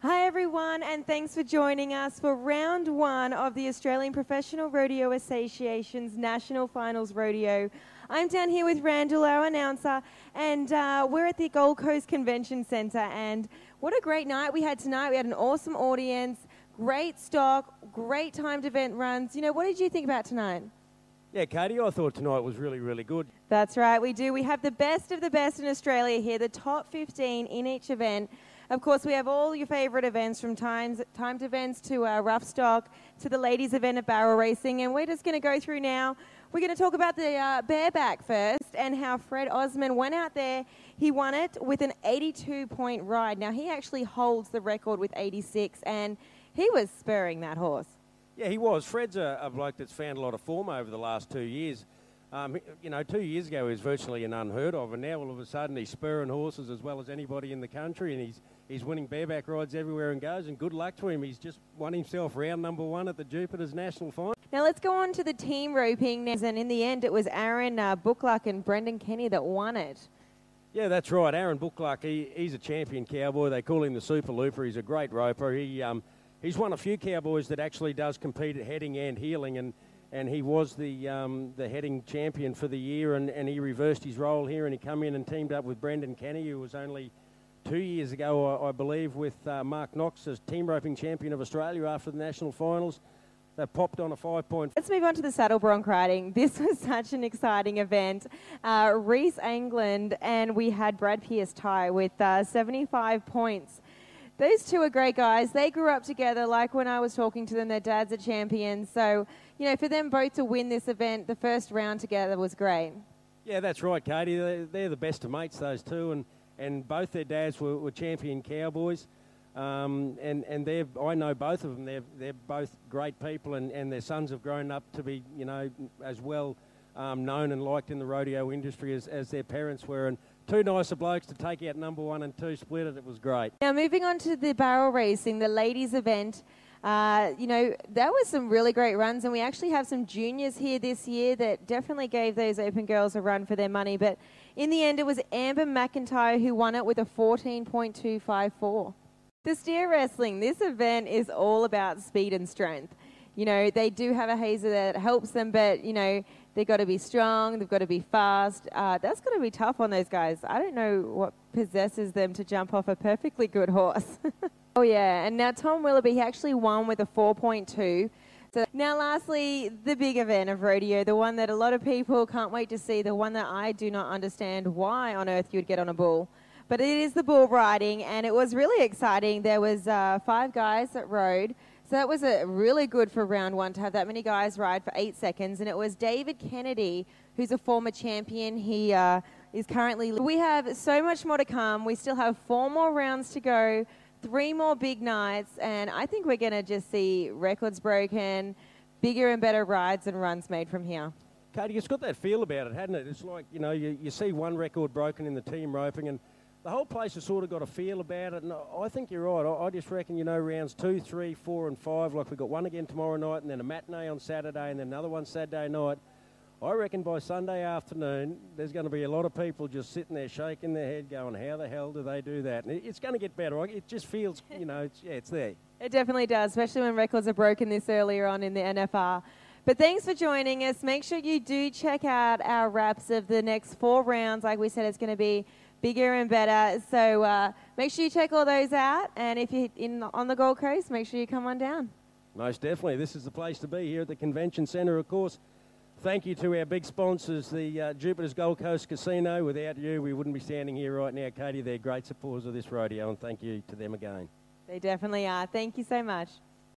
Hi everyone, and thanks for joining us for round one of the Australian Professional Rodeo Association's National Finals Rodeo. I'm down here with Randall, our announcer, and we're at the Gold Coast Convention Centre, and what a great night we had tonight. We had an awesome audience, great stock, great timed event runs. You know, what did you think about tonight? Yeah, Katie, I thought tonight was really, really good. That's right, we do. We have the best of the best in Australia here, the top 15 in each event. Of course, we have all your favourite events, from timed events to rough stock to the ladies' event of barrel racing. And we're just going to go through now. We're going to talk about the bareback first and how Fred Osman went out there. He won it with an 82-point ride. Now, he actually holds the record with 86, and he was spurring that horse. Yeah, he was. Fred's a bloke that's found a lot of form over the last 2 years. You know, 2 years ago he was virtually an unheard of, and now all of a sudden he's spurring horses as well as anybody in the country, and he's winning bareback rides everywhere and goes, and good luck to him. He's just won himself round number one at the Jupiters National Finals. Now let's go on to the team roping, and in the end it was Aaron Bookluck and Brendan Kenny that won it. Yeah, that's right. Aaron Bookluck, he's a champion cowboy. They call him the Super Looper. He's a great roper. He's one of a few cowboys that actually does compete at heading and heeling, and he was the heading champion for the year, and he reversed his role here, and he come in and teamed up with Brendan Kenny, who was only 2 years ago, I believe, with Mark Knox as team roping champion of Australia after the national finals. They popped on a 5-point. Let's move on to the saddle bronc riding. This was such an exciting event. Reese England and we had Brad Pierce tie with 75 points. Those two are great guys. They grew up together, like when I was talking to them, their dads are champions. So, you know, for them both to win this event, the first round together was great. Yeah, that's right, Katie. They're the best of mates, those two, and both their dads were champion cowboys. And I know both of them. They're both great people, and their sons have grown up to be, you know, as well known and liked in the rodeo industry as their parents were. And two nicer blokes to take out number one and two split it. It was great. Now, moving on to the barrel racing, the ladies' event, you know, that was some really great runs, and we actually have some juniors here this year that definitely gave those open girls a run for their money. But in the end, it was Amber McIntyre who won it with a 14.254. The steer wrestling, this event is all about speed and strength. You know, they do have a hazer that helps them, but, you know, they've got to be strong, they've got to be fast. That's going to be tough on those guys. I don't know what possesses them to jump off a perfectly good horse. Oh, yeah, and now Tom Willoughby, he actually won with a 4.2. So now, lastly, the big event of rodeo, the one that a lot of people can't wait to see, the one that I do not understand why on earth you'd get on a bull. But it is the bull riding, and it was really exciting. There was 5 guys that rode. So that was really good for round one to have that many guys ride for 8 seconds. And it was David Kennedy, who's a former champion. He is currently... We have so much more to come. We still have 4 more rounds to go, 3 more big nights, and I think we're going to just see records broken, bigger and better rides and runs made from here. Katie, it's got that feel about it, hasn't it? It's like, you know, you see one record broken in the team roping, and the whole place has sort of got a feel about it, and I think you're right. I just reckon, you know, rounds 2, 3, 4 and 5, like we've got one again tomorrow night and then a matinee on Saturday and then another one Saturday night. I reckon by Sunday afternoon there's going to be a lot of people just sitting there shaking their head going, how the hell do they do that? And it's going to get better. It just feels, you know, it's there. It definitely does, especially when records are broken this earlier on in the NFR. But thanks for joining us. Make sure you do check out our wraps of the next 4 rounds. Like we said, it's going to be bigger and better. So make sure you check all those out. And if you're on the Gold Coast, make sure you come on down. Most definitely. This is the place to be here at the Convention Centre, of course. Thank you to our big sponsors, the Jupiters Gold Coast Casino. Without you, we wouldn't be standing here right now, Katie. They're great supporters of this rodeo, and thank you to them again. They definitely are. Thank you so much.